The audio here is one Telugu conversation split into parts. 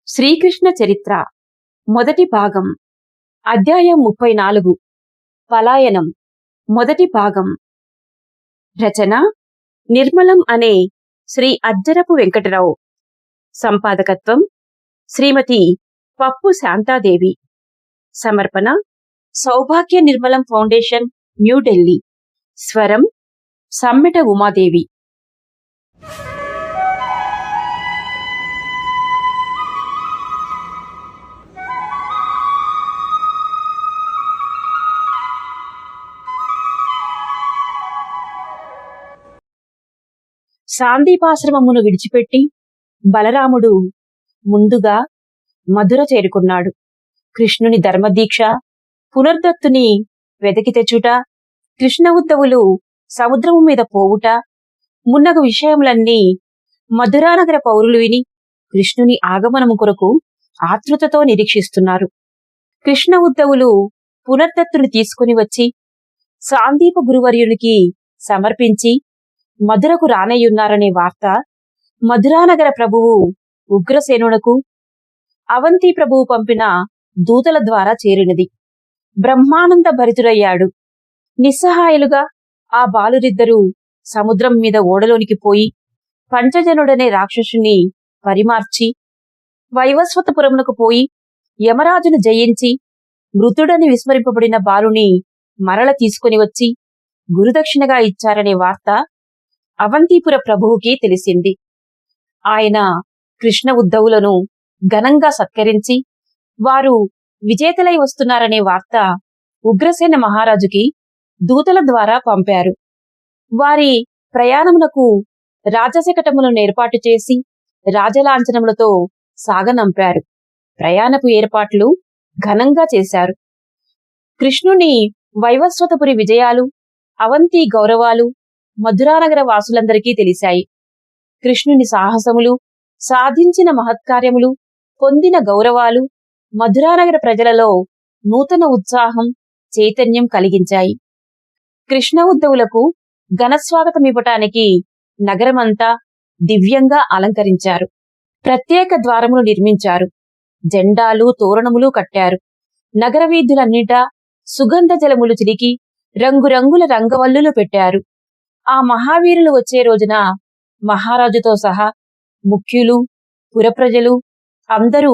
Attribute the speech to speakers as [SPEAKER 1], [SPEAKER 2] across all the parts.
[SPEAKER 1] శ్రీకృష్ణ చరిత్ర మొదటి భాగం అధ్యాయం 34 పలాయనం మొదటి భాగం రచన నిర్మలం అనే శ్రీ అజ్జరపు వెంకటరావు సంపాదకత్వం శ్రీమతి పప్పు శాంతాదేవి సమర్పణ సౌభాగ్య నిర్మలం ఫౌండేషన్ న్యూఢిల్లీ స్వరం సమ్మెట ఉమాదేవి సాందీపాశ్రమమును విడిచిపెట్టి బలరాముడు ముందుగా మధుర చేరుకున్నాడు. కృష్ణుని ధర్మదీక్ష, పునర్దత్తుని వెదకి తెచ్చుట, కృష్ణ ఉద్ధవులు సముద్రము మీద పోవుట మున్నగు విషయములన్నీ మధురానగర పౌరులు విని కృష్ణుని ఆగమనము కొరకు ఆతృతతో నిరీక్షిస్తున్నారు. కృష్ణ ఉద్ధవులు పునర్దత్తుని తీసుకుని వచ్చి సాందీప గురువర్యునికి సమర్పించి మధురకు రానయ్యున్నారనే వార్త మధురానగర ప్రభువు ఉగ్రసేనునకు అవంతి ప్రభువు పంపిన దూతల ద్వారా చేరినది. బ్రహ్మానంద భరితుడయ్యాడు. నిస్సహాయులుగా ఆ బాలురిద్దరూ సముద్రం మీద ఓడలోనికి పోయి పంచజనుడనే రాక్షసుని పరిమార్చి వైవస్వతపురమునకు పోయి యమరాజును జయించి మృతుడని విస్మరింపబడిన బాలుని మరల తీసుకుని వచ్చి గురుదక్షిణగా ఇచ్చారనే వార్త అవంతిపుర ప్రభువుకి తెలిసింది. ఆయన కృష్ణ ఉద్ధవులను ఘనంగా సత్కరించి వారు విజేతలై వస్తున్నారనే వార్త ఉగ్రసేన మహారాజుకి దూతల ద్వారా పంపారు. వారి ప్రయాణమునకు రాజశకటములను ఏర్పాటు చేసి రాజలాంఛనములతో సాగనంపారు. ప్రయాణపు ఏర్పాట్లు ఘనంగా చేశారు. కృష్ణుని వైవస్వతపురి విజయాలు, అవంతి గౌరవాలు మధురానగర వాసులందరికీ తెలిశాయి. కృష్ణుని సాహసములు, సాధించిన మహత్కార్యములు, పొందిన గౌరవాలు మధురానగర ప్రజలలో నూతన ఉత్సాహం, చైతన్యం కలిగించాయి. కృష్ణ ఉద్ధవులకు ఘనస్వాగతమివ్వటానికి నగరమంతా దివ్యంగా అలంకరించారు. ప్రత్యేక ద్వారములు నిర్మించారు. జెండాలు, తోరణములు కట్టారు. నగర వీధులన్నిటా సుగంధ జలములు చిలికి రంగురంగుల రంగవల్లులు పెట్టారు. ఆ మహావీరులు వచ్చే రోజున మహారాజుతో సహా ముఖ్యులు, పురప్రజలు అందరూ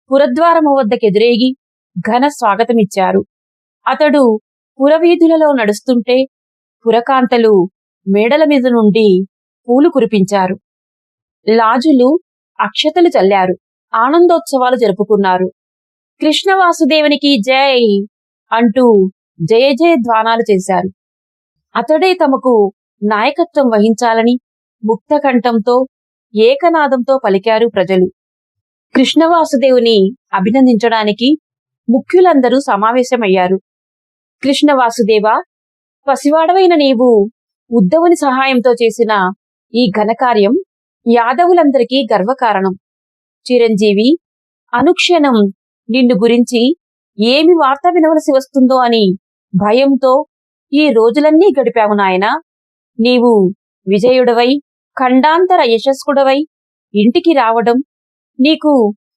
[SPEAKER 1] పురద్వారము వద్దకెదురేగి ఘన స్వాగతమిచ్చారు. అతడు పురవీధులలో నడుస్తుంటే పురకాంతలు మేడల మీద నుండి పూలు కురిపించారు. లాజులు అక్షతలు చల్లారు. ఆనందోత్సవాలు జరుపుకున్నారు. కృష్ణవాసుదేవునికి జై అంటూ జయ జయ ధ్వానాలు చేశారు. అతడే తమకు నాయకత్వం వహించాలని ముక్తకంఠంతో ఏకనాదంతో పలికారు ప్రజలు. కృష్ణవాసుదేవుని అభినందించడానికి ముఖ్యులందరూ సమావేశమయ్యారు. కృష్ణవాసుదేవ, పసివాడవైన నీవు ఉద్ధవుని సహాయంతో చేసిన ఈ ఘనకార్యం యాదవులందరికీ గర్వకారణం. చిరంజీవి అనుక్షణం నిన్ను గురించి ఏమి వార్త వినవలసి వస్తుందో అని భయంతో ఈ రోజులన్నీ గడిపాము నాయనా. నీవు విజయుడవై ఖండాంతర యశస్కుడవై ఇంటికి రావడం, నీకు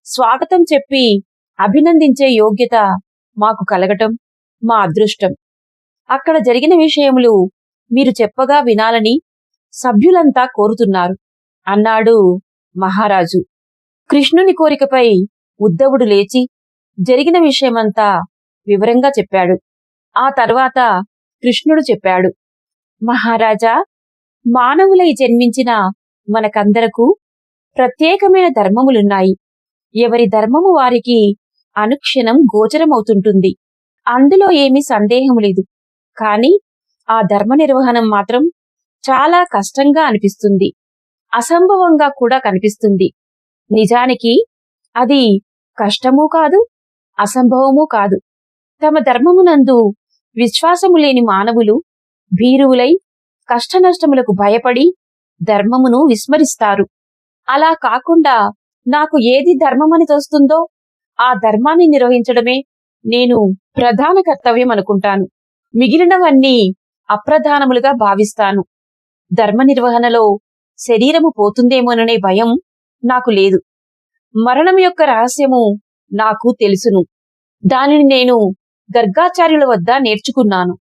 [SPEAKER 1] స్వాగతం చెప్పి అభినందించే యోగ్యత మాకు కలగటం మా అదృష్టం. అక్కడ జరిగిన విషయములు మీరు చెప్పగా వినాలని సభ్యులంతా కోరుతున్నారు అన్నాడు మహారాజు. కృష్ణుని కోరికపై ఉద్ధవుడు లేచి జరిగిన విషయమంతా వివరంగా చెప్పాడు. ఆ తర్వాత కృష్ణుడు చెప్పాడు, మహారాజా, మానవులై జన్మించిన మనకందరకు ప్రత్యేకమైన ధర్మములున్నాయి. ఎవరి ధర్మము వారికి అనుక్షణం గోచరమవుతుంటుంది. అందులో ఏమీ సందేహం లేదు. కాని ఆ ధర్మ నిర్వహణం మాత్రం చాలా కష్టంగా అనిపిస్తుంది. అసంభవంగా కూడా కనిపిస్తుంది. నిజానికి అది కష్టమూ కాదు, అసంభవమూ కాదు. తమ ధర్మమునందు విశ్వాసము లేని మానవులు భీరువులై కష్టనష్టములకు భయపడి ధర్మమును విస్మరిస్తారు. అలా కాకుండా నాకు ఏది ధర్మమని తోస్తుందో ఆ ధర్మాన్ని నిర్వహించడమే నేను ప్రధాన కర్తవ్యం అనుకుంటాను. మిగిలినవన్నీ అప్రధానములుగా భావిస్తాను. ధర్మ నిర్వహణలో శరీరము పోతుందేమోననే భయం నాకు లేదు. మరణం యొక్క రహస్యము నాకు తెలుసును. దానిని నేను గర్గాచార్యుల వద్ద నేర్చుకున్నాను.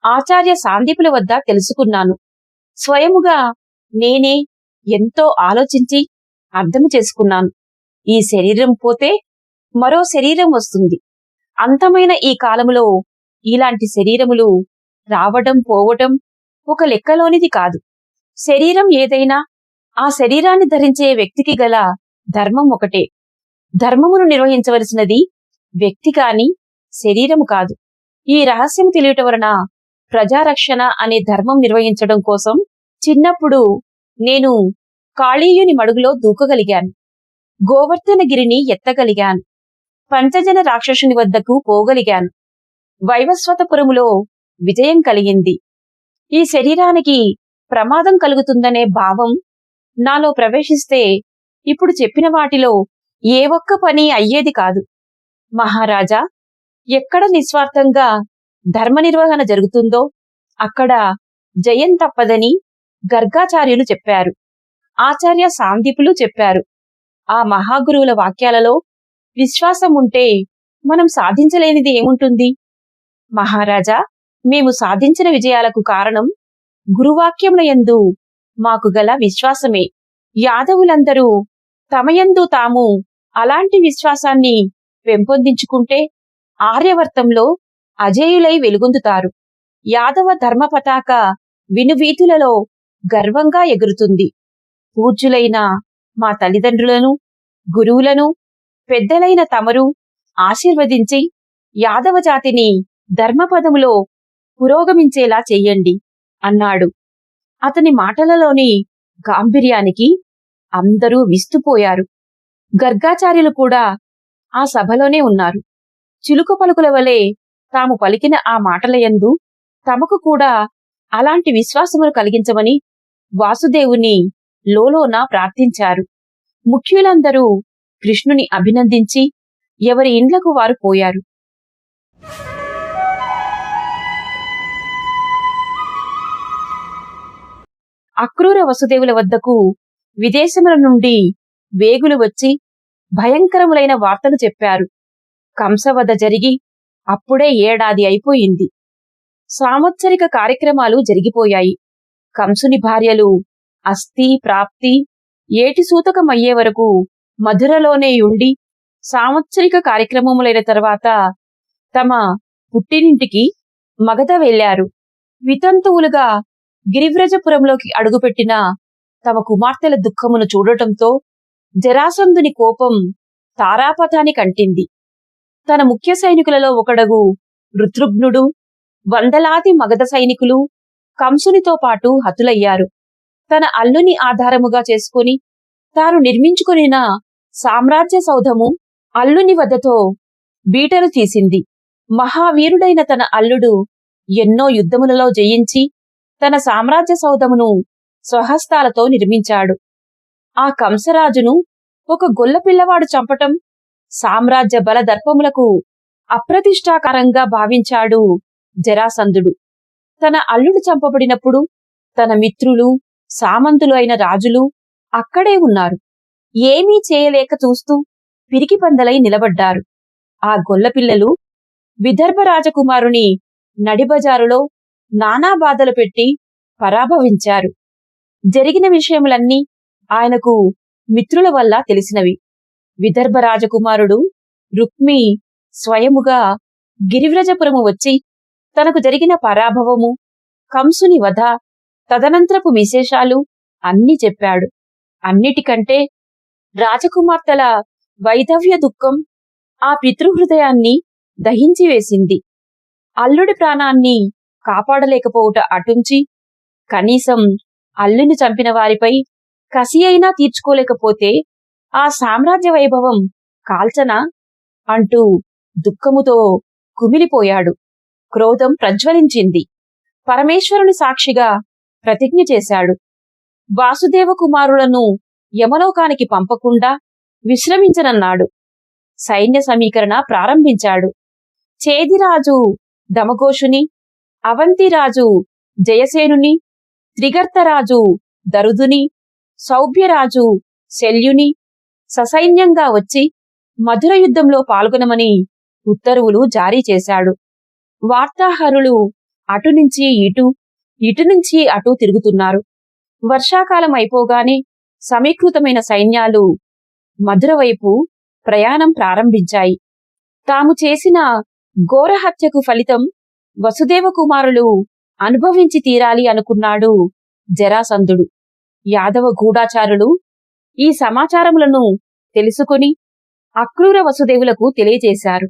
[SPEAKER 1] ఆచార్య సాందీపుల వద్ద తెలుసుకున్నాను. స్వయముగా నేనే ఎంతో ఆలోచించి అర్థం చేసుకున్నాను. ఈ శరీరం పోతే మరో శరీరం వస్తుంది. అంతమైన ఈ కాలములో ఇలాంటి శరీరములు రావడం పోవటం ఒక లెక్కలోనిది కాదు. శరీరం ఏదైనా ఆ శరీరాన్ని ధరించే వ్యక్తికి గల ధర్మం ఒకటే. ధర్మమును నిర్వహించవలసినది వ్యక్తి కాని శరీరము కాదు. ఈ రహస్యం తెలియట వలన ప్రజారక్షణ అనే ధర్మం నిర్వహించడం కోసం చిన్నప్పుడు నేను కాళీయుని మడుగులో దూకగలిగాను. గోవర్ధనగిరిని ఎత్తగలిగాను. పంచజన రాక్షసుని వద్దకు పోగలిగాను. వైవస్వతపురములో విజయం కలిగింది. ఈ శరీరానికి ప్రమాదం కలుగుతుందనే భావం నాలో ప్రవేశిస్తే ఇప్పుడు చెప్పిన వాటిలో ఏ ఒక్క పని అయ్యేది కాదు. మహారాజా, ఎక్కడ నిస్వార్థంగా ధర్మ నిర్వహణ జరుగుతుందో అక్కడ జయం తప్పదని గర్గాచార్యులు చెప్పారు. ఆచార్య సాందీపులు చెప్పారు. ఆ మహాగురువుల వాక్యాలలో విశ్వాసం ఉంటే మనం సాధించలేనిది ఏముంటుంది? మహారాజా, మేము సాధించిన విజయాలకు కారణం గురువాక్యముల యందు మాకు గల విశ్వాసమే. యాదవులందరూ తమయందు తాము అలాంటి విశ్వాసాన్ని పెంపొందించుకుంటే ఆర్యవర్తంలో అజేయులై వెలుగొందుతారు. యాదవ ధర్మ పతాక వినువీధులలో గర్వంగా ఎగురుతుంది. పూజ్యులైన మా తల్లిదండ్రులను, గురువులను, పెద్దలైన తమరు ఆశీర్వదించి యాదవ జాతిని ధర్మపదములో పురోగమించేలా చెయ్యండి అన్నాడు. అతని మాటలలోని గాంభీర్యానికి అందరూ విస్తుపోయారు. గర్గాచార్యులు కూడా ఆ సభలోనే ఉన్నారు. చిలుక పలుకుల వలె తాము పలికిన ఆ మాటలయందు తమకు కూడా అలాంటి విశ్వాసమును కలిగించమని వాసుదేవుని లోలోన ప్రార్థించారు. ముఖ్యులందరూ కృష్ణుని అభినందించి ఎవరి ఇండ్లకు వారు పోయారు. అక్రూర వసుదేవుల వద్దకు విదేశముల నుండి వేగులు వచ్చి భయంకరములైన వార్తలు చెప్పారు. కంసవధ జరిగి అప్పుడే ఏడాది అయిపోయింది. సాంవత్సరిక కార్యక్రమాలు జరిగిపోయాయి. కంసుని భార్యలు అస్థి ప్రాప్తి ఏటి సూతకమయ్యే వరకు మధురలోనే ఉండి సాంవత్సరిక కార్యక్రమములైన తర్వాత తమ పుట్టినింటికి మగధ వెళ్లారు. వితంతువులుగా గిరివ్రజపురంలోకి అడుగుపెట్టిన తమ కుమార్తెల దుఃఖమును చూడటంతో జరాసంధుని కోపం తారాపథానికి అంటింది. తన ముఖ్య సైనికులలో ఒకడగు ఋతృఘ్నుడు, వందలాది మగధ సైనికులు కంసునితో పాటు హతులయ్యారు. తన అల్లుని ఆధారముగా చేసుకుని తాను నిర్మించుకొనిన సామ్రాజ్య సౌధము అల్లుని వద్దతో బీటలు తీసింది. మహావీరుడైన తన అల్లుడు ఎన్నో యుద్ధములలో జయించి తన సామ్రాజ్య సౌధమును స్వహస్తాలతో నిర్మించాడు. ఆ కంసరాజును ఒక గొల్ల పిల్లవాడు చంపటం సామ్రాజ్య బలదర్పములకు అప్రతిష్టాకరంగా భావించాడు జరాసంధుడు. తన అల్లుడు చంపబడినప్పుడు తన మిత్రులు, సామంతులు అయిన రాజులు అక్కడే ఉన్నారు. ఏమీ చేయలేక చూస్తూ పిరికి పందలై నిలబడ్డారు. ఆ గొల్లపిల్లలు విదర్భ రాజకుమారుని నడిబజారులో నానా బాధలు పెట్టి పరాభవించారు. జరిగిన విషయములన్నీ ఆయనకు మిత్రుల వల్ల తెలిసినవి. విదర్భ రాజకుమారుడు రుక్మి స్వయముగా గిరివ్రజపురము వచ్చి తనకు జరిగిన పరాభవము, కంసుని వధ, తదనంతరపు విశేషాలు అన్నీ చెప్పాడు. అన్నిటికంటే రాజకుమార్తెల వైధవ్య దుఃఖం ఆ పితృహృదయాన్ని దహించివేసింది. అల్లుడి ప్రాణాన్ని కాపాడలేకపోవుట అటుంచి కనీసం అల్లుని చంపిన వారిపై కసి అయినా తీర్చుకోలేకపోతే ఆ సామ్రాజ్య వైభవం కాల్చనా అంటూ దుఃఖముతో కుమిలిపోయాడు. క్రోధం ప్రజ్వలించింది. పరమేశ్వరుని సాక్షిగా ప్రతిజ్ఞ చేశాడు. వాసుదేవ కుమారులను యమలోకానికి పంపకుండా విశ్రమించనన్నాడు. సైన్య సమీకరణ ప్రారంభించాడు. చేదిరాజు దమఘోషుని, అవంతిరాజు జయసేనుని, త్రిగర్తరాజు దరుదుని, సౌభ్యరాజు శల్యుని, ససైన్యంగా వచ్చి మధుర యుద్ధంలో పాల్గొనమని ఉత్తర్వులు జారీ చేశాడు. వార్తాహరులు అటునుంచి ఇటునుంచి అటు తిరుగుతున్నారు. వర్షాకాలం అయిపోగానే సమీకృతమైన సైన్యాలు మధుర వైపు ప్రయాణం ప్రారంభించాయి. తాము చేసిన ఘోరహత్యకు ఫలితం వసుదేవ కుమారులు అనుభవించి తీరాలి అనుకున్నాడు జరాసంధుడు. యాదవ గూఢాచారులు ఈ సమాచారములను తెలుసుకుని అక్రూర వసుదేవులకు తెలియజేశారు.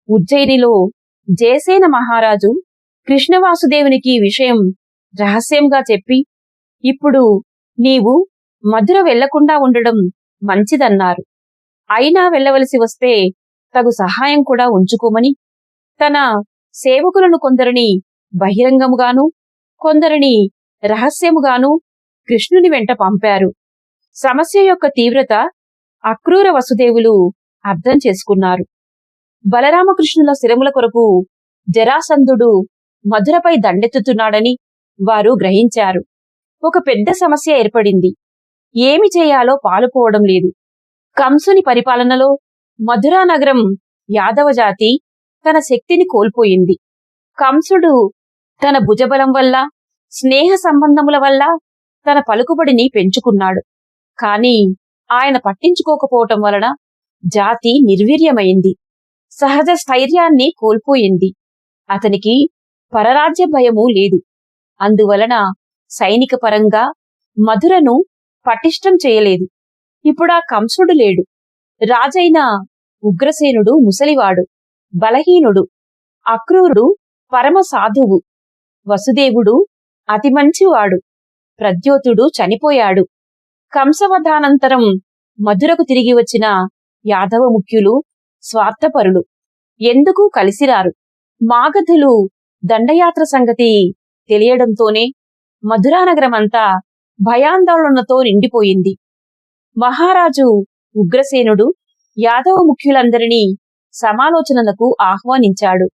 [SPEAKER 1] ఉజ్జయినిలో జయసేన మహారాజు కృష్ణవాసుదేవునికి ఈ విషయం రహస్యంగా చెప్పి, ఇప్పుడు నీవు మధుర వెళ్లకుండా ఉండడం మంచిదన్నారు. అయినా వెళ్ళవలసి వస్తే తగు సహాయం కూడా ఉంచుకోమని తన సేవకులను కొందరిని బహిరంగముగాను కొందరిని రహస్యముగాను కృష్ణుని వెంట పంపారు. సమస్య యొక్క తీవ్రత అక్రూర వసుదేవులు అర్థం చేసుకున్నారు. బలరామకృష్ణుల శిరముల కొరకు జరాసంధుడు మధురపై దండెత్తుతున్నాడని వారు గ్రహించారు. ఒక పెద్ద సమస్య ఏర్పడింది. ఏమి చేయాలో పాలుపోవడం లేదు. కంసుని పరిపాలనలో మధురా నగరం యాదవ జాతి తన శక్తిని కోల్పోయింది. కంసుడు తన భుజబలం వల్ల, స్నేహ సంబంధముల వల్ల తన పలుకుబడిని పెంచుకున్నాడు. కాని ఆయన పట్టించుకోకపోవటం వలన జాతి నిర్వీర్యమైంది. సహజ స్థైర్యాన్ని కోల్పోయింది. అతనికి పరరాజ్య భయము లేదు. అందువలన సైనిక పరంగా మధురను పటిష్టం చేయలేదు. ఇప్పుడా కంసుడు లేడు. రాజైన ఉగ్రసేనుడు ముసలివాడు, బలహీనుడు. అక్రూరుడు పరమ సాధువు. వసుదేవుడు అతి మంచివాడు. ప్రద్యోతుడు చనిపోయాడు. కంసవధానంతరం మధురకు తిరిగి వచ్చిన యాదవ ముఖ్యులు స్వార్థపరులు. ఎందుకు కలిసిరారు. మాగధులు దండయాత్ర సంగతి తెలియడంతోనే మధురానగరమంతా భయాందోళనతో నిండిపోయింది. మహారాజు ఉగ్రసేనుడు యాదవ ముఖ్యులందరినీ సమాలోచనలకు ఆహ్వానించాడు.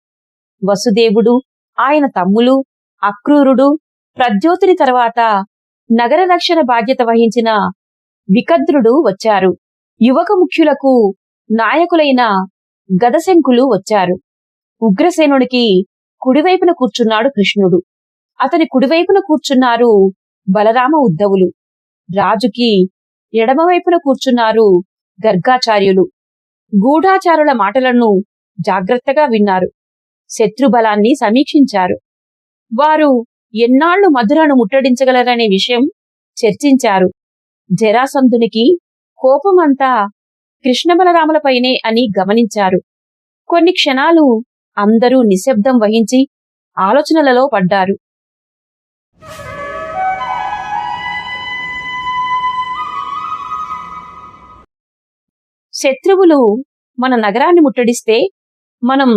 [SPEAKER 1] వసుదేవుడు, ఆయన తమ్ములు, అక్రూరుడు, ప్రద్యోతుని తర్వాత నగర రక్షణ బాధ్యత వహించిన వికద్రుడు వచ్చారు. యువక ముఖ్యులకు నాయకులైన గదశంకులు వచ్చారు. ఉగ్రసేనుడికి కుడివైపున కూర్చున్నాడు కృష్ణుడు. అతని కుడివైపున కూర్చున్నారు బలరామ ఉద్ధవులు. రాజుకి ఎడమవైపున కూర్చున్నారు గర్గాచార్యులు. గూఢాచారుల మాటలను జాగ్రత్తగా విన్నారు. శత్రుబలాన్ని సమీక్షించారు. వారు ఎన్నాళ్లు మధురను ముట్టడించగలరనే విషయం చర్చించారు. జరాసంధునికి కోపమంతా కృష్ణబలరాములపైనే అని గమనించారు. కొన్ని క్షణాలు అందరూ నిశ్శబ్దం వహించి ఆలోచనలలో పడ్డారు. శత్రువులు మన నగరాన్ని ముట్టడిస్తే మనం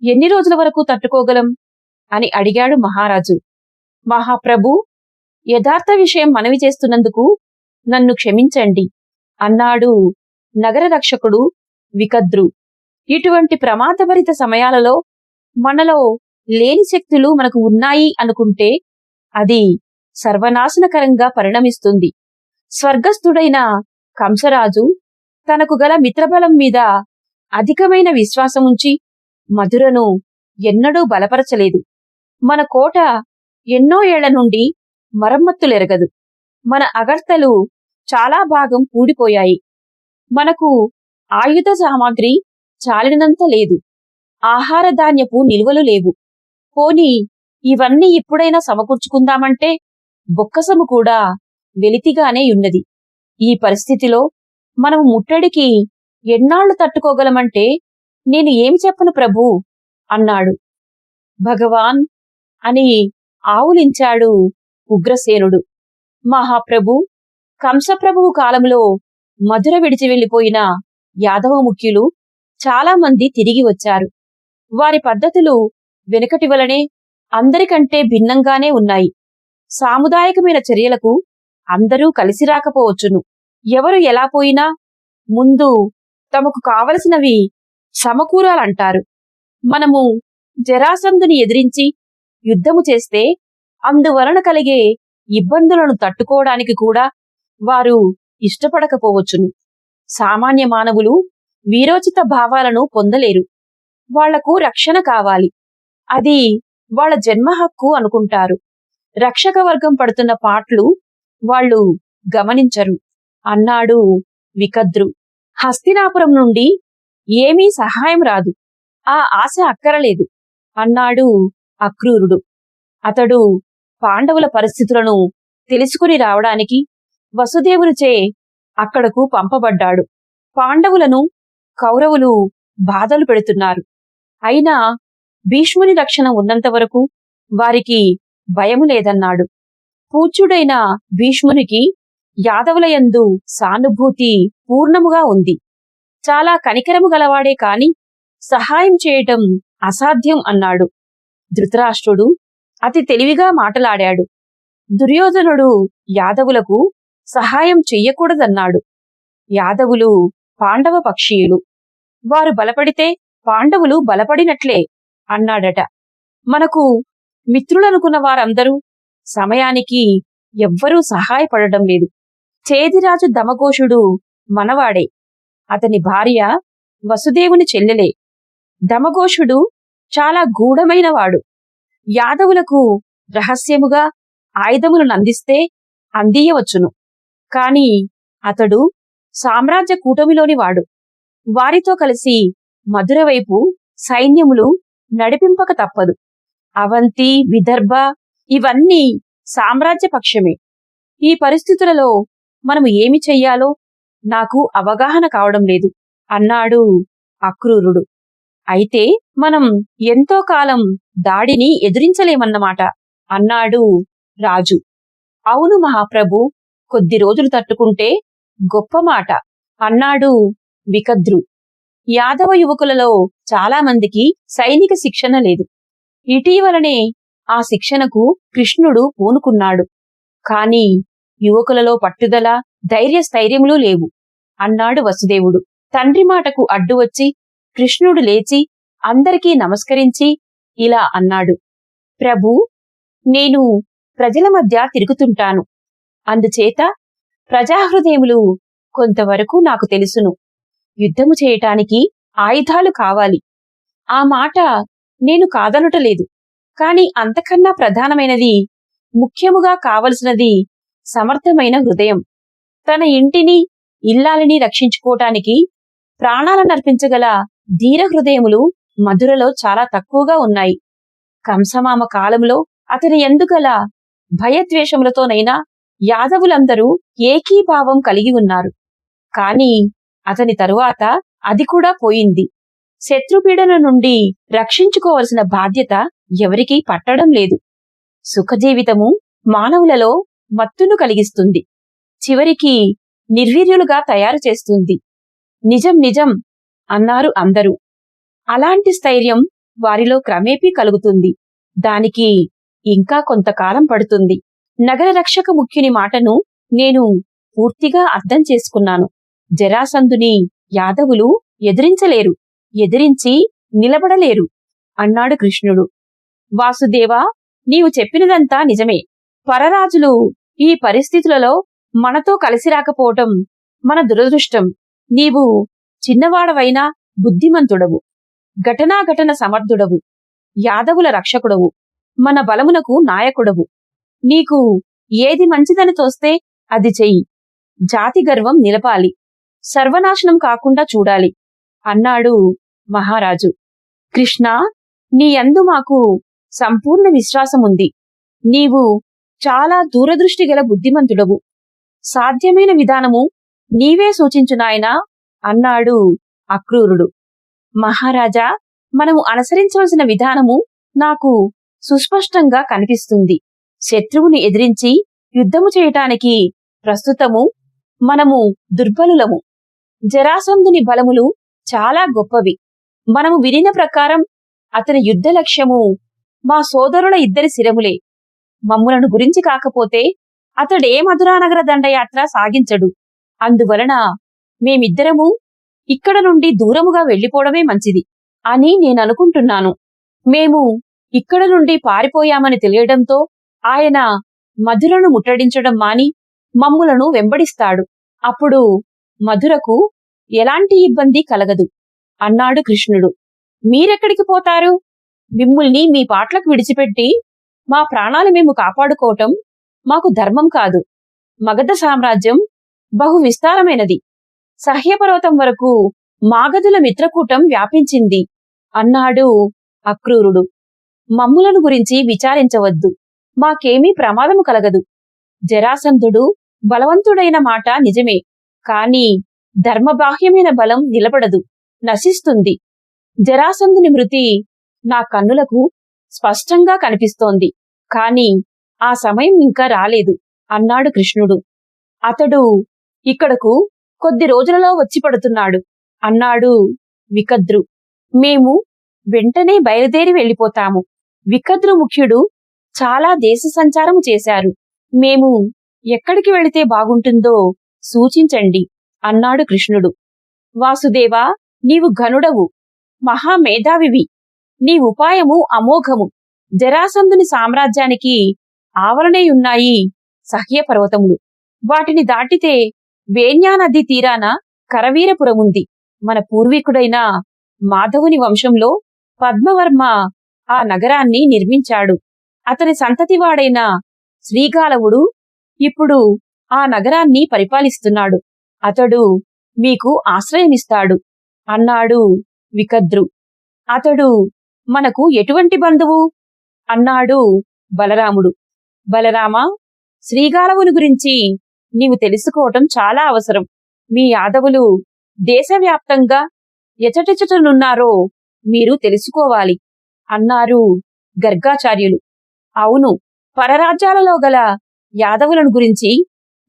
[SPEAKER 1] ఎన్ని రోజుల వరకు తట్టుకోగలం అని అడిగాడు మహారాజు. మహాప్రభు, యథార్థ విషయం మనవి చేస్తున్నందుకు నన్ను క్షమించండి అన్నాడు నగర రక్షకుడు వికద్రు. ఇటువంటి ప్రమాదభరిత సమయాలలో మనలో లేని శక్తులు మనకు ఉన్నాయి అనుకుంటే అది సర్వనాశనకరంగా పరిణమిస్తుంది. స్వర్గస్థుడైన కంసరాజు తనకు గల మిత్రబలం మీద అధికమైన విశ్వాసముంచి మధురను ఎన్నడూ బలపరచలేదు. మన కోట ఎన్నో ఏళ్ల నుండి మరమ్మత్తులెరగదు. మన అగర్తలు చాలా భాగం కూడిపోయాయి. మనకు ఆయుధ సామాగ్రి చాలినంత లేదు. ఆహార ధాన్యపు నిల్వలు లేవు. పోనీ ఇవన్నీ ఇప్పుడైనా సమకూర్చుకుందామంటే బొక్కసము కూడా వెలితిగానే ఉన్నది. ఈ పరిస్థితిలో మనం ముట్టడికి ఎన్నాళ్లు తట్టుకోగలమంటే నేను ఏమి చెప్పను ప్రభూ అన్నాడు. భగవాన్ అని ఆవులించాడు ఉగ్రసేనుడు. మహాప్రభు, కంసప్రభువు కాలంలో మధుర విడిచి వెళ్లిపోయిన యాదవ ముఖ్యులు చాలా మంది తిరిగి వచ్చారు. వారి పద్ధతులు వెనుకటి వలనే అందరికంటే భిన్నంగానే ఉన్నాయి. సాముదాయికమైన చర్యలకు అందరూ కలిసి రాకపోవచ్చును. ఎవరు ఎలా పోయినా ముందు తమకు కావలసినవి సమకూరాలంటారు. మనము జరాసంధుని ఎదిరించి యుద్ధము చేస్తే అందువలన కలిగే ఇబ్బందులను తట్టుకోవడానికి కూడా వారు ఇష్టపడకపోవచ్చును. సామాన్య మానవులు వీరోచిత భావాలను పొందలేరు. వాళ్లకు రక్షణ కావాలి. అది వాళ్ళ జన్మ హక్కు అనుకుంటారు. రక్షక వర్గం పడుతున్న పాట్లు వాళ్ళు గమనించరు అన్నాడు వికద్రు. హస్తినాపురం నుండి ఏమీ సహాయం రాదు. ఆ ఆశ అక్కరలేదు అన్నాడు అక్రూరుడు. అతడు పాండవుల పరిస్థితులను తెలుసుకుని రావడానికి వసుదేవునిచే అక్కడకు పంపబడ్డాడు. పాండవులను కౌరవులు బాధలు పెడుతున్నారు. అయినా భీష్ముని రక్షణ ఉన్నంతవరకు వారికి భయము లేదన్నాడు. పూజ్యుడైన భీష్మునికి యాదవులయందు సానుభూతి పూర్ణముగా ఉంది. చాలా కనికరము గలవాడే కాని సహాయం చేయటం అసాధ్యం అన్నాడు. ధృతరాష్ట్రుడు అతి తెలివిగా మాటలాడాడు. దుర్యోధనుడు యాదవులకు సహాయం చెయ్యకూడదన్నాడు. యాదవులు పాండవ పక్షీయులు. వారు బలపడితే పాండవులు బలపడినట్లే అన్నాడట. మనకు మిత్రులనుకున్న వారందరూ సమయానికి ఎవ్వరూ సహాయపడటం లేదు. చేదిరాజు దమఘోషుడు మనవాడే. అతని భార్య వసుదేవుని చెల్లెలే. దమఘోషుడు చాలా గూఢమైనవాడు. యాదవులకు రహస్యముగా ఆయుధములను అందిస్తే అందియవచ్చును. కాని అతడు సామ్రాజ్య కూటమిలోని వాడు. వారితో కలిసి మధుర వైపు సైన్యములు నడిపింపక తప్పదు. అవంతి, విదర్భ ఇవన్నీ సామ్రాజ్య పక్షమే. ఈ పరిస్థితులలో మనము ఏమి చెయ్యాలో నాకు అవగాహన కావడం లేదు అన్నాడు అక్రూరుడు. అయితే మనం ఎంతో కాలం దాడిని ఎదురించలేమన్నమాట అన్నాడు రాజు. అవును మహాప్రభు, కొద్ది రోజులు తట్టుకుంటే గొప్ప మాట అన్నాడు వికద్రు. యాదవ యువకులలో చాలా మందికి సైనిక శిక్షణ లేదు. ఇటీవలనే ఆ శిక్షణకు కృష్ణుడు పూనుకున్నాడు. కాని యువకులలో పట్టుదల, ధైర్యస్థైర్యములు లేవు అన్నాడు వసుదేవుడు. తండ్రి మాటకు అడ్డు వచ్చి కృష్ణుడు లేచి అందరికీ నమస్కరించి ఇలా అన్నాడు. ప్రభూ, నేను ప్రజల మధ్య తిరుగుతుంటాను. అందుచేత ప్రజాహృదయములు కొంతవరకు నాకు తెలుసును. యుద్ధము చేయటానికి ఆయుధాలు కావాలి. ఆ మాట నేను కాదనుటలేదు. కాని అంతకన్నా ప్రధానమైనది, ముఖ్యముగా కావలసినది సమర్థమైన హృదయం. తన ఇంటిని, ఇల్లాలిని రక్షించుకోటానికి ప్రాణాలనర్పించగల ధీర హృదయములు మధురలో చాలా తక్కువగా ఉన్నాయి. కంసమామ కాలంలో అతని ఎందుగల భయద్వేషములతోనైనా యాదవులందరూ ఏకీభావం కలిగి ఉన్నారు. కాని అతని తరువాత అది కూడా పోయింది. శత్రుపీడన నుండి రక్షించుకోవలసిన బాధ్యత ఎవరికీ పట్టడం లేదు. సుఖజీవితము మానవులలో మత్తును కలిగిస్తుంది. చివరికి నిర్వీర్యులుగా తయారు చేస్తుంది. నిజం నిజం అన్నారు అందరూ. అలాంటి స్థైర్యం వారిలో క్రమేపీ కలుగుతుంది. దానికి ఇంకా కొంతకాలం పడుతుంది. నగర రక్షక ముఖ్యుని మాటను నేను పూర్తిగా అర్థం చేసుకున్నాను. జరాసంధుని యాదవులు ఎదిరించలేరు, ఎదిరించి నిలబడలేరు అన్నాడు కృష్ణుడు. వాసుదేవా, నీవు చెప్పినదంతా నిజమే. పరరాజులు ఈ పరిస్థితులలో మనతో కలిసి రాకపోవటం మన దురదృష్టం. నీవు చిన్నవాడవైనా బుద్ధిమంతుడవు, ఘటనాఘటన సమర్థుడవు, యాదవుల రక్షకుడవు, మన బలమునకు నాయకుడవు. నీకు ఏది మంచిదని తోస్తే అది చెయ్యి. జాతి గర్వం నిలపాలి, సర్వనాశనం కాకుండా చూడాలి అన్నాడు మహారాజు. కృష్ణ, నీ యందు మాకు సంపూర్ణ విశ్వాసముంది. నీవు చాలా దూరదృష్టి గల బుద్ధిమంతుడవు. సాధ్యమైన విధానము నీవే సూచించు నాయనా అన్నాడు అక్రూరుడు. మహారాజా, మనము అనుసరించవలసిన విధానము నాకు సుస్పష్టంగా కనిపిస్తుంది. శత్రువుని ఎదిరించి యుద్ధము చేయటానికి ప్రస్తుతము మనము దుర్బలులము. జరాసంధుని బలములు చాలా గొప్పవి. మనము వినిన ప్రకారం అతని యుద్ధ లక్ష్యము మా సోదరుల ఇద్దరి శిరములే. మమ్ములను గురించి కాకపోతే అతడే మధురానగర దండయాత్ర సాగించడు. అందువలన మేమిద్దరము ఇక్కడ నుండి దూరముగా వెళ్లిపోవడమే మంచిది అని నేననుకుంటున్నాను. మేము ఇక్కడ నుండి పారిపోయామని తెలియడంతో ఆయన మధురను ముట్టడించడం మాని మమ్ములను వెంబడిస్తాడు. అప్పుడు మధురకు ఎలాంటి ఇబ్బంది కలగదు అన్నాడు కృష్ణుడు. మీరెక్కడికి పోతారు? మిమ్ముల్ని మీ పాట్లకు విడిచిపెట్టి మా ప్రాణాలు మేము కాపాడుకోవటం మాకు ధర్మం కాదు. మగధ సామ్రాజ్యం బహు విస్తారమైనది. సహ్యపర్వతం వరకు మాగధుల మిత్రకూటం వ్యాపించింది అన్నాడు అక్రూరుడు. మమ్ములను గురించి విచారించవద్దు. మాకేమీ ప్రమాదము కలగదు. జరాసంధుడు బలవంతుడైన మాట నిజమే, కాని ధర్మబాహ్యమైన బలం నిలబడదు, నశిస్తుంది. జరాసంధుని మృతి నా కన్నులకు స్పష్టంగా కనిపిస్తోంది, కాని ఆ సమయం ఇంకా రాలేదు అన్నాడు కృష్ణుడు. అతడు ఇక్కడకు కొద్ది రోజులలో వచ్చి పడుతున్నాడు అన్నాడు వికద్రు. మేము వెంటనే బయలుదేరి వెళ్ళిపోతాము. వికద్రు ముఖ్యుడు చాలా దేశ సంచారము చేశారు. మేము ఎక్కడికి వెళితే బాగుంటుందో సూచించండి అన్నాడు కృష్ణుడు. వాసుదేవా, నీవు ఘనుడవు, మహామేధావివి. నీ ఉపాయము అమోఘము. జరాసంధుని సామ్రాజ్యానికి ఆవరణయున్నాయి సహ్యపర్వతములు. వాటిని దాటితే వేణ్యా నది తీరాన కరవీరపురముంది. మన పూర్వీకుడైన మాధవుని వంశంలో పద్మవర్మ ఆ నగరాన్ని నిర్మించాడు. అతని సంతతివాడైన శ్రీగాలవుడు ఇప్పుడు ఆ నగరాన్ని పరిపాలిస్తున్నాడు. అతడు మీకు ఆశ్రయమిస్తాడు అన్నాడు వికద్రు. అతడు మనకు ఎటువంటి బంధువు అన్నాడు బలరాముడు. బలరామా, శ్రీగాలవుని గురించి నీవు తెలుసుకోవటం చాలా అవసరం. మీ యాదవులు దేశవ్యాప్తంగా ఎచటెచటనున్నారో మీరు తెలుసుకోవాలి అన్నారు గర్గాచార్యులు. అవును, పరరాజ్యాలలో గల యాదవులను గురించి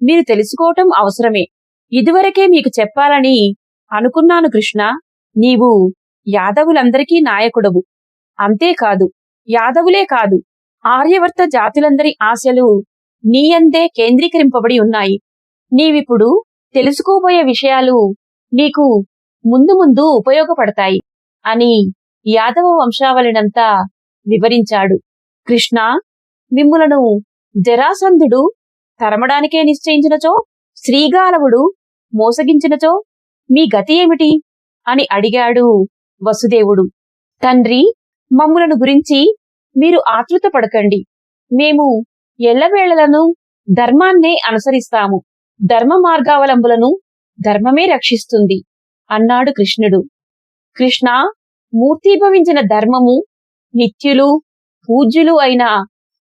[SPEAKER 1] మీరు తెలుసుకోవటం అవసరమే. ఇదివరకే మీకు చెప్పాలని అనుకున్నాను కృష్ణ. నీవు యాదవులందరికీ నాయకుడవు. అంతేకాదు, యాదవులే కాదు, ఆర్యవర్త జాతులందరి ఆశలు నీయందే కేంద్రీకరింపబడి ఉన్నాయి. నీవిప్పుడు తెలుసుకోబోయే విషయాలు నీకు ముందు ముందు ఉపయోగపడతాయి అని యాదవ వంశావళినంతా వివరించాడు. కృష్ణ, మిమ్ములను జరాసంధుడు తరమడానికే నిశ్చయించినచో, శ్రీగాలవుడు మోసగించినచో మీ గతి ఏమిటి అని అడిగాడు వసుదేవుడు. తండ్రి, మమ్ములను గురించి మీరు ఆతృత పడకండి. మేము ఎల్లవేళలను ధర్మాన్నే అనుసరిస్తాము. ధర్మ మార్గావలంబులను ధర్మమే రక్షిస్తుంది అన్నాడు కృష్ణుడు. కృష్ణ, మూర్తీభవించిన ధర్మము, నిత్యులు పూజ్యులు అయిన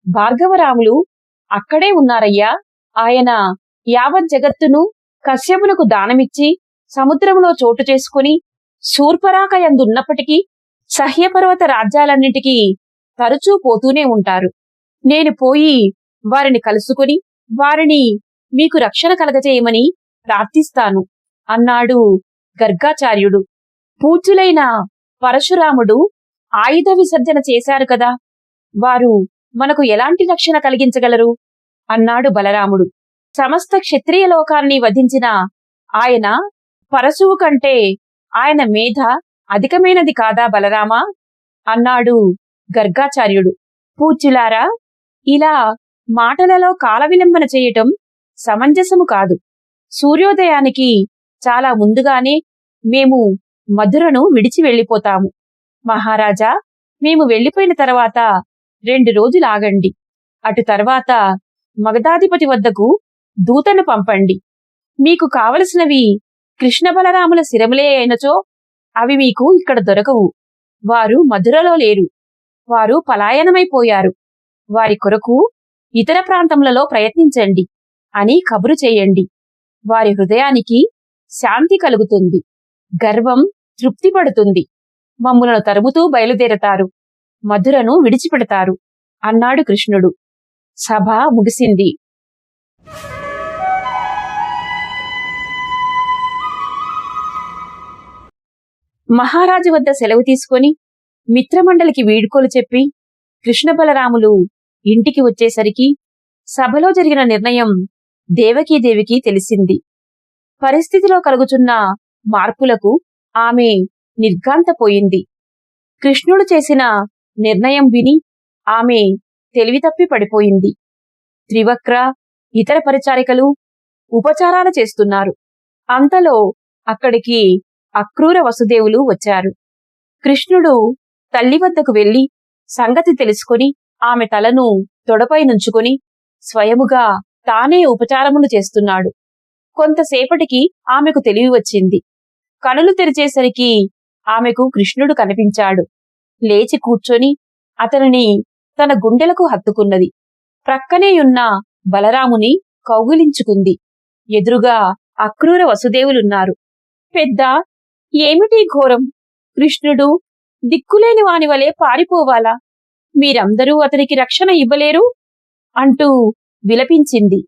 [SPEAKER 1] భార్గవరాములు అక్కడే ఉన్నారయ్యా. ఆయన యావత్ జగత్తును కశ్యపునకు దానమిచ్చి సముద్రములో చోటు చేసుకుని శూర్పరాకయందున్నప్పటికీ సహ్యపర్వత రాజ్యాలన్నింటికీ తరచూ పోతూనే ఉంటారు. నేను పోయి వారిని కలుసుకుని వారిని మీకు రక్షణ కలగజేయమని ప్రార్థిస్తాను అన్నాడు గర్గాచార్యుడు. పూజ్యులైన పరశురాముడు ఆయుధ విసర్జన చేశారు కదా, వారు మనకు ఎలాంటి రక్షణ కలిగించగలరు అన్నాడు బలరాముడు. సమస్త క్షత్రియ లోకాన్ని వధించిన ఆయన పరశువు కంటే ఆయన మేధ అధికమైనది కాదా బలరామా అన్నాడు గర్గాచార్యుడు. పూజ్యులారా, ఇలా మాటలలో కాల విలంబన చేయటం సమంజసము కాదు. సూర్యోదయానికి చాలా ముందుగానే మేము మధురను విడిచి వెళ్ళిపోతాము. మహారాజా, మేము వెళ్ళిపోయిన తర్వాత 2 రోజులు ఆగండి. అటు తర్వాత మగధాధిపతి వద్దకు దూతను పంపండి. మీకు కావలసినవి కృష్ణ బలరాముల శిరములే అయినచో అవి మీకు ఇక్కడ దొరకవు. వారు మధురలో లేరు. వారు పలాయనమైపోయారు. వారి కొరకు ఇతర ప్రాంతములలో ప్రయత్నించండి అని కబురు చేయండి. వారి హృదయానికి శాంతి కలుగుతుంది, గర్వం తృప్తి పడుతుంది. మమ్ములను తరుముతూ బయలుదేరతారు, మధురను విడిచిపెడతారు అన్నాడు కృష్ణుడు. సభ ముగిసింది. మహారాజు వద్ద సెలవు తీసుకొని మిత్రమండలికి వీడ్కోలు చెప్పి కృష్ణ బలరాములు ఇంటికి వచ్చేసరికి సభలో జరిగిన నిర్ణయం దేవకీదేవికి తెలిసింది. పరిస్థితిలో కలుగుచున్న మార్పులకు ఆమె నిర్ఘాంతపోయింది. కృష్ణుడు చేసిన నిర్ణయం విని ఆమె తెలివితప్పి పడిపోయింది. త్రివక్ర, ఇతర పరిచారికలు ఉపచారాలు చేస్తున్నారు. అంతలో అక్కడికి అక్రూర వసుదేవులు వచ్చారు. కృష్ణుడు తల్లి వద్దకు వెళ్లి సంగతి తెలుసుకొని ఆమె తలను తొడపై నుంచుకొని స్వయముగా తానే ఉపచారములు చేస్తున్నాడు. కొంతసేపటికి ఆమెకు తెలివి వచ్చింది. కనులు తెరిచేసరికి ఆమెకు కృష్ణుడు కనిపించాడు. లేచి కూర్చొని అతనిని తన గుండెలకు హత్తుకున్నది. ప్రక్కనేయున్న బలరాముని కౌగిలించుకుంది. ఎదురుగా అక్రూర వసుదేవులున్నారు. పెద్ద, ఏమిటి ఘోరం? కృష్ణుడు దిక్కులేని వాని వలె పారిపోవాలా? మీరందరూ అతనికి రక్షణ ఇవ్వలేరు అంటూ విలపించింది.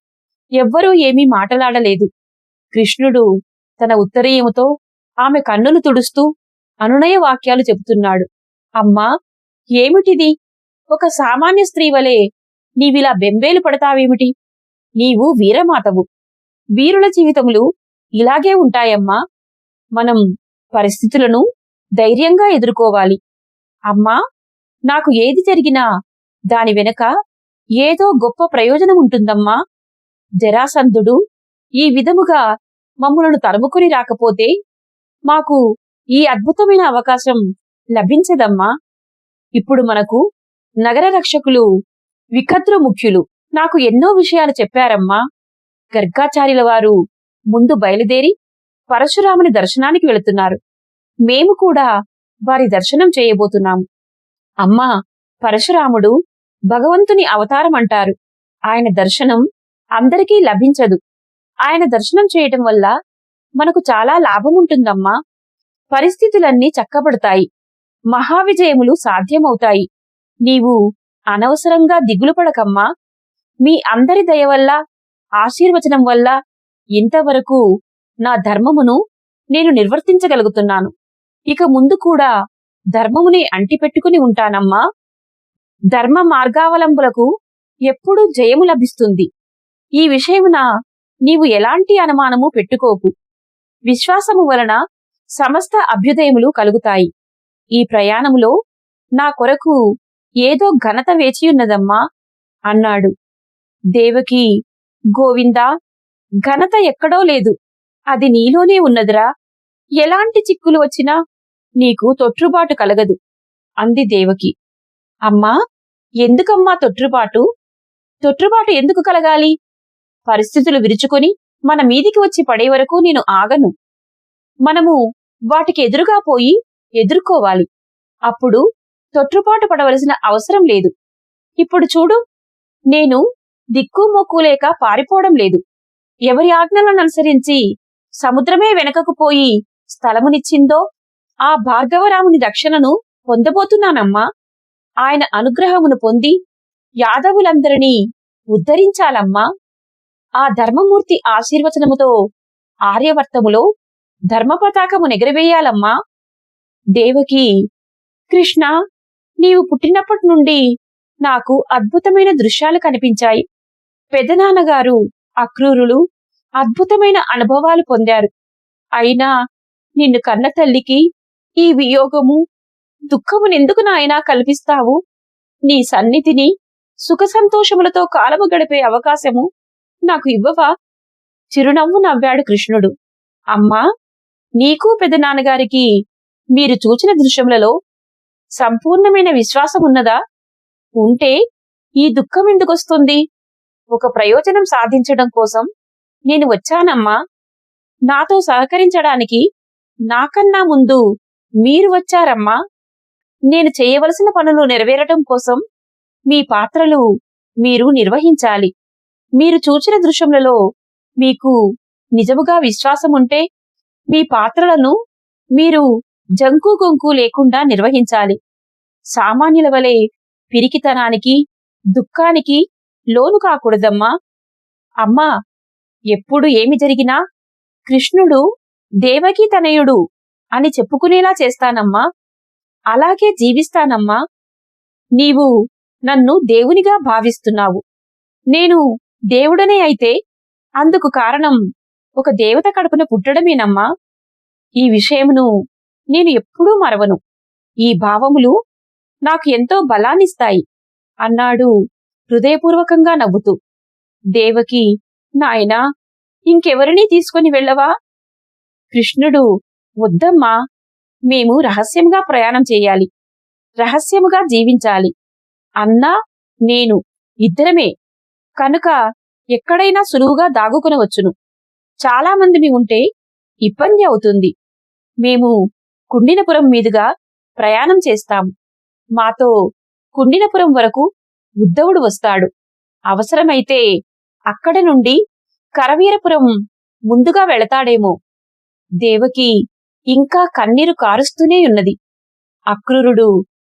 [SPEAKER 1] ఎవ్వరూ ఏమీ మాటలాడలేదు. కృష్ణుడు తన ఉత్తరీయముతో ఆమె కన్నులు తుడుస్తూ అనునయ వాక్యాలు చెబుతున్నాడు. అమ్మా, ఏమిటిది? ఒక సామాన్య స్త్రీ వలె నీవిలా బెంబేలు పడతావేమిటి? నీవు వీరమాతవు. వీరుల జీవితములు ఇలాగే ఉంటాయమ్మా. మనం పరిస్థితులను ధైర్యంగా ఎదుర్కోవాలి. అమ్మా, నాకు ఏది జరిగినా దాని వెనక ఏదో గొప్ప ప్రయోజనం ఉంటుందమ్మా. జరాసంధుడు ఈ విధముగా మమ్ములను తరుముకొని రాకపోతే మాకు ఈ అద్భుతమైన అవకాశం లభించదమ్మా. ఇప్పుడు మనకు నగర రక్షకులు వికద్రు ముఖ్యులు నాకు ఎన్నో విషయాలు చెప్పారమ్మా. గర్గాచార్యుల వారు ముందు బయలుదేరి పరశురాముని దర్శనానికి వెళుతున్నారు. మేము కూడా వారి దర్శనం చేయబోతున్నాము. అమ్మా, పరశురాముడు భగవంతుని అవతారం అంటారు. ఆయన దర్శనం అందరికీ లభించదు. ఆయన దర్శనం చేయటం వల్ల మనకు చాలా లాభం ఉంటుందమ్మా. పరిస్థితులన్నీ చక్కబడతాయి. మహావిజయములు సాధ్యమవుతాయి. నీవు అనవసరంగా దిగులు పడకమ్మా. మీ అందరి దయ వల్ల, ఆశీర్వచనం వల్ల ఇంతవరకు నా ధర్మమును నేను నిర్వర్తించగలుగుతున్నాను. ఇక ముందు కూడా ధర్మముని అంటిపెట్టుకుని ఉంటానమ్మా. ధర్మ మార్గావలంబులకు ఎప్పుడూ జయము లభిస్తుంది. ఈ విషయమున నీవు ఎలాంటి అనుమానము పెట్టుకోకు. విశ్వాసము వలన సమస్త అభ్యుదయములు కలుగుతాయి. ఈ ప్రయాణములో నా కొరకు ఏదో ఘనత వేచియున్నదమ్మా అన్నాడు. దేవకి, గోవిందా, ఘనత ఎక్కడో లేదు, అది నీలోనే ఉన్నదిరా. ఎలాంటి చిక్కులు వచ్చినా నీకు తొట్రుబాటు కలగదు అంది దేవకి. అమ్మా, ఎందుకమ్మా తొట్రుబాటు? తొట్రుబాటు ఎందుకు కలగాలి? పరిస్థితులు విరుచుకొని మన మీదికి వచ్చి పడే వరకు నేను ఆగను. మనము వాటికి ఎదురుగా పోయి ఎదుర్కోవాలి. అప్పుడు తొట్రుపాటు పడవలసిన అవసరం లేదు. ఇప్పుడు చూడు, నేను దిక్కు మొక్కు లేక పారిపోవడం లేదు. ఎవరి ఆజ్ఞలను అనుసరించి సముద్రమే వెనకకు పోయి స్థలమునిచ్చిందో ఆ భార్గవరాముని రక్షణను పొందబోతున్నానమ్మా. ఆయన అనుగ్రహమును పొంది యాదవులందరినీ ఉద్ధరించాలమ్మా. ఆ ధర్మమూర్తి ఆశీర్వచనముతో ఆర్యవర్తములో ధర్మపతాకము నెగరవేయాలమ్మా. దేవకి, కృష్ణ, నీవు పుట్టినప్పటి నుండి నాకు అద్భుతమైన దృశ్యాలు కనిపించాయి. పెదనాన్నగారు అక్రూరులు అద్భుతమైన అనుభవాలు పొందారు. అయినా నిన్ను కన్న తల్లికి ఈ వియోగము, దుఃఖమునెందుకు నాయనా కల్పిస్తావు? నీ సన్నిధిని సుఖ సంతోషములతో కాలము గడిపే అవకాశము నాకు ఇవ్వవా? చిరునవ్వు నవ్వాడు కృష్ణుడు. అమ్మా, నీకు పెదనాన్నగారికి మీరు చూచిన దృశ్యములలో సంపూర్ణమైన విశ్వాసమున్నదా? ఉంటే ఈ దుఃఖం ఎందుకొస్తుంది? ఒక ప్రయోజనం సాధించడం కోసం నేను వచ్చానమ్మా. నాతో సహకరించడానికి నాకన్నా ముందు మీరు వచ్చారమ్మా. నేను చేయవలసిన పనులు నెరవేరటం కోసం మీ పాత్రలు మీరు నిర్వహించాలి. మీరు చూచిన దృశ్యములలో మీకు నిజముగా విశ్వాసముంటే మీ పాత్రలను మీరు జంకు గొంకు లేకుండా నిర్వహించాలి. సామాన్యుల వలె పిరికితనానికి, దుఃఖానికి లోను కాకూడదమ్మా. అమ్మా, ఎప్పుడు ఏమి జరిగినా కృష్ణుడు దేవకీ తనయుడు అని చెప్పుకునేలా చేస్తానమ్మా. అలాగే జీవిస్తానమ్మా. నీవు నన్ను దేవునిగా భావిస్తున్నావు. నేను దేవుడనే అయితే అందుకు కారణం ఒక దేవత కడుపున పుట్టడమేనమ్మా. ఈ విషయమును నేను ఎప్పుడూ మరవను. ఈ భావములు నాకు ఎంతో బలాన్నిస్తాయి అన్నాడు హృదయపూర్వకంగా నవ్వుతూ. దేవకి, నాయనా, ఇంకెవరినీ తీసుకొని వెళ్ళవా? కృష్ణుడు, వద్దమ్మా, మేము రహస్యంగా ప్రయాణం చేయాలి, రహస్యముగా జీవించాలి. అన్నా నేను ఇద్దరమే కనుక ఎక్కడైనా సులువుగా దాగుకొనవచ్చును. చాలా మందిని ఉంటే ఇబ్బంది అవుతుంది. మేము కుండినపురం మీదుగా ప్రయాణం చేస్తాము. మాతో కుండినపురం వరకు ఉద్ధవుడు వస్తాడు. అవసరమైతే అక్కడి నుండి కరవీరపురం ముందుగా వెళతాడేమో. దేవకి ఇంకా కన్నీరు కారుస్తూనే ఉన్నది. అక్రూరుడు,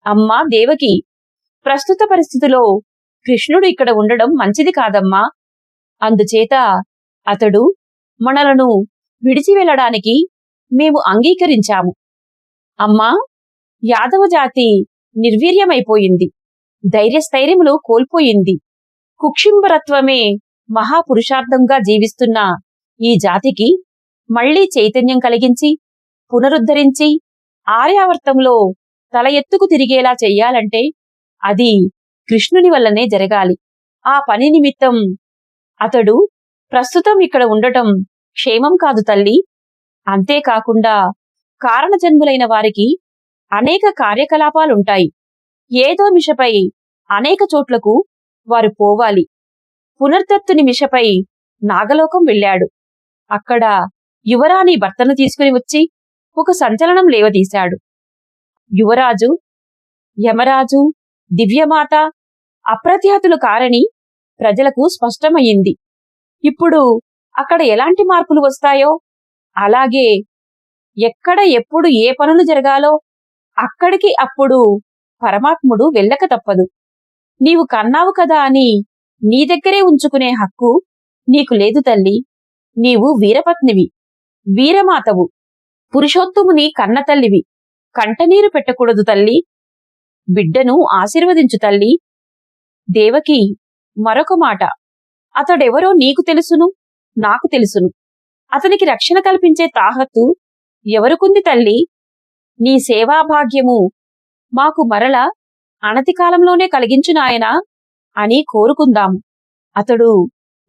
[SPEAKER 1] అమ్మా దేవకి, ప్రస్తుత పరిస్థితిలో కృష్ణుడు ఇక్కడ ఉండడం మంచిది కాదమ్మా. అందుచేత అతడు మనలను విడిచి వెళ్ళడానికి మేము అంగీకరించాము. అమ్మా, యాదవ జాతి నిర్వీర్యమైపోయింది, ధైర్యస్థైర్యములు కోల్పోయింది. కుక్షింబరత్వమే మహాపురుషార్థంగా జీవిస్తున్న ఈ జాతికి మళ్లీ చైతన్యం కలిగించి పునరుద్ధరించి ఆర్యావర్తంలో తల ఎత్తుకు తిరిగేలా చెయ్యాలంటే అది కృష్ణుని వల్లనే జరగాలి. ఆ పని నిమిత్తం అతడు ప్రస్తుతం ఇక్కడ ఉండటం క్షేమం కాదు తల్లి. అంతేకాకుండా కారణజన్ములైన వారికి అనేక కార్యకలాపాలుంటాయి. ఏదో మిషపై అనేక చోట్లకు వారు పోవాలి. పునర్దత్తుని మిషపై నాగలోకం వెళ్ళాడు. అక్కడ యువరాణి భర్తను తీసుకుని వచ్చి ఒక సంచలనం లేవదీశాడు. యువరాజు, యమరాజు, దివ్యమాత అప్రతిహతులు కారని ప్రజలకు స్పష్టమయ్యింది. ఇప్పుడు అక్కడ ఎలాంటి మార్పులు వస్తాయో, అలాగే ఎక్కడ ఎప్పుడు ఏ పనులు జరగాలో అక్కడికి అప్పుడు పరమాత్ముడు వెళ్ళక తప్పదు. నీవు కన్నావు కదా అని నీ దగ్గరే ఉంచుకునే హక్కు నీకు లేదు తల్లి. నీవు వీరపత్నివి, వీరమాతవు, పురుషోత్తముని కన్నతల్లివి. కంటనీరు పెట్టకూడదు తల్లి. బిడ్డను ఆశీర్వదించు తల్లి. దేవకి మరొక మాట, అతడెవరో నీకు తెలుసును, నాకు తెలుసును. అతనికి రక్షణ కల్పించే తాహత్తు ఎవరుకుంది తల్లి? నీ సేవాభాగ్యము మాకు మరల అనతి కాలంలోనే కలిగించు నాయనా అని కోరుకుందాము. అతడు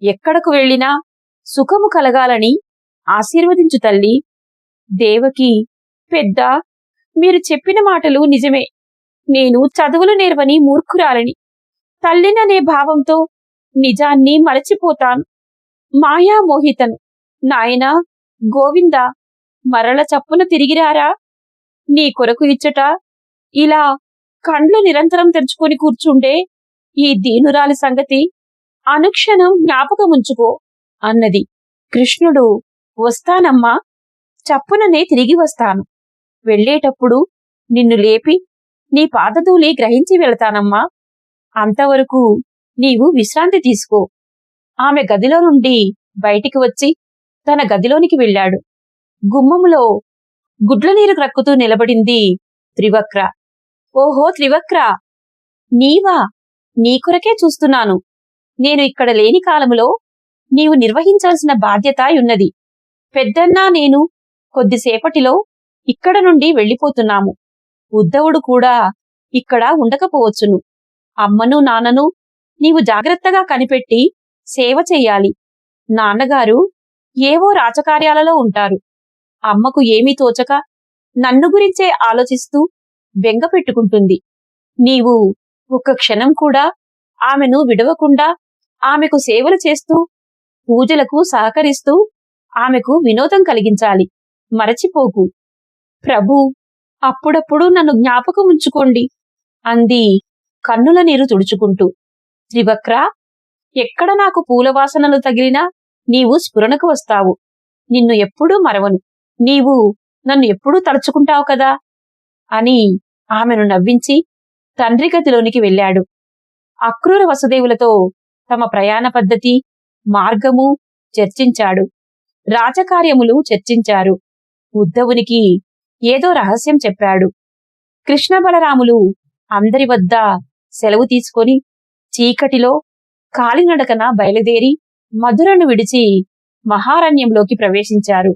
[SPEAKER 1] ఎక్కడకు వెళ్ళినా సుఖము కలగాలని ఆశీర్వదించు తల్లి. దేవకి, పెద్ద, మీరు చెప్పిన మాటలు నిజమే. నేను చదువులు నేర్వని మూర్ఖురాలని, తల్లిననే భావంతో నిజాన్ని మరచిపోతాను. మాయామోహితను. నాయనా గోవింద, మరల చప్పున తిరిగిరారా? నీ కొరకు ఇచ్చట ఇలా కండ్లు నిరంతరం తెరుచుకొని కూర్చుండే ఈ దీనురాలి సంగతి అనుక్షణం జ్ఞాపకముంచుకో అన్నది. కృష్ణుడు, వస్తానమ్మా, చప్పుననే తిరిగి వస్తాను. వెళ్ళేటప్పుడు నిన్ను లేపి నీ పాదధూళి గ్రహించి వెళతానమ్మా. అంతవరకు నీవు విశ్రాంతి తీసుకో. ఆమె గదిలో నుండి బయటికి వచ్చి తన గదిలోనికి వెళ్ళాడు. గుమ్మములో గుడ్లనీరు క్రక్కుతూ నిలబడింది త్రివక్ర. ఓహో త్రివక్ర, నీవా? నీ కొరకే చూస్తున్నాను. నేను ఇక్కడ లేని కాలములో నీవు నిర్వహించాల్సిన బాధ్యత ఉన్నది. పెద్దన్నా నేను కొద్దిసేపటిలో ఇక్కడ నుండి వెళ్ళిపోతున్నాము. ఉద్ధవుడు కూడా ఇక్కడ ఉండకపోవచ్చును. అమ్మను నాన్నను నీవు జాగ్రత్తగా కనిపెట్టి సేవ చెయ్యాలి. నాన్నగారు ఏవో రాజకార్యాలలో ఉంటారు. అమ్మకు ఏమీ తోచక నన్ను గురించే ఆలోచిస్తూ బెంగ పెట్టుకుంటుంది. నీవు ఒక్క క్షణం కూడా ఆమెను విడవకుండా ఆమెకు సేవలు చేస్తూ పూజలకు సహకరిస్తూ ఆమెకు వినోదం కలిగించాలి. మరచిపోకు. ప్రభూ, అప్పుడప్పుడు నన్ను జ్ఞాపకం ఉంచుకోండి అంది కన్నుల నీరు తుడుచుకుంటూ. త్రివక్ర, ఎక్కడ నాకు పూలవాసనలు తగిలినా నీవు స్ఫురణకు వస్తావు. నిన్ను ఎప్పుడూ మరవను. నీవు నన్ను ఎప్పుడూ తలుచుకుంటావు కదా అని ఆమెను నవ్వించి తండ్రి గదిలోనికి వెళ్ళాడు. అక్రూర వసుదేవులతో తమ ప్రయాణ పద్ధతి, మార్గము చర్చించాడు. రాజకార్యములు చర్చించారు. ఉద్ధవునికి ఏదో రహస్యం చెప్పాడు. కృష్ణ బలరాములు అందరి వద్ద సెలవు తీసుకొని చీకటిలో కాలినడకన బయలుదేరి మధురను విడిచి మహారణ్యంలోకి ప్రవేశించారు.